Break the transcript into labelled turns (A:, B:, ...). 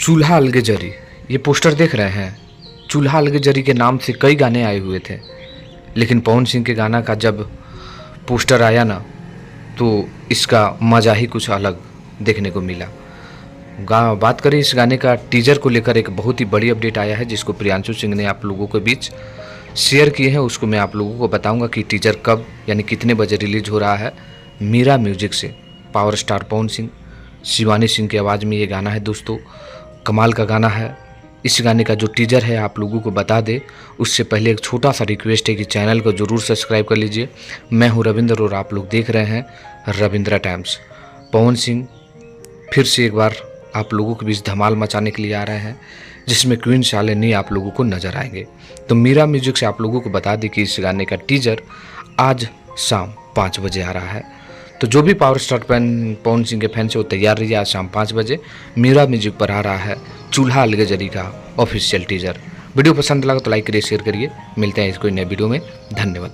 A: चूल्हा अलगे जरी, ये पोस्टर देख रहे हैं। चूल्हा अलगे जरी के नाम से कई गाने आए हुए थे, लेकिन पवन सिंह के गाना का जब पोस्टर आया ना, तो इसका मज़ा ही कुछ अलग देखने को मिला। बात करें इस गाने का टीजर को लेकर, एक बहुत ही बड़ी अपडेट आया है जिसको प्रियांशु सिंह ने आप लोगों के बीच शेयर किए हैं। उसको मैं आप लोगों को बताऊंगा कि टीजर कब यानी कितने बजे रिलीज हो रहा है। मीरा म्यूजिक से पावर स्टार पवन सिंह, शिवानी सिंह की आवाज़ में ये गाना है दोस्तों, कमाल का गाना है। इस गाने का जो टीजर है आप लोगों को बता दे, उससे पहले एक छोटा सा रिक्वेस्ट है कि चैनल को ज़रूर सब्सक्राइब कर लीजिए। मैं हूँ रविंद्र और आप लोग देख रहे हैं रविंद्रा टाइम्स। पवन सिंह फिर से एक बार आप लोगों के बीच धमाल मचाने के लिए आ रहे हैं, जिसमें क्वीन शालिनी आप लोगों को नज़र आएंगे। तो मीरा म्यूजिक से आप लोगों को बता दें कि इस गाने का टीजर आज शाम 5 बजे आ रहा है। तो जो भी पावर स्टार पवन सिंह के फैन से वो तैयार रहिए। आज शाम 5 बजे मीरा म्यूजिक पर आ रहा है चूल्हा अलगे जरी का ऑफिशियल टीजर। वीडियो पसंद लगा तो लाइक करिए, शेयर करिए। मिलते हैं इस कोई नए वीडियो में। धन्यवाद।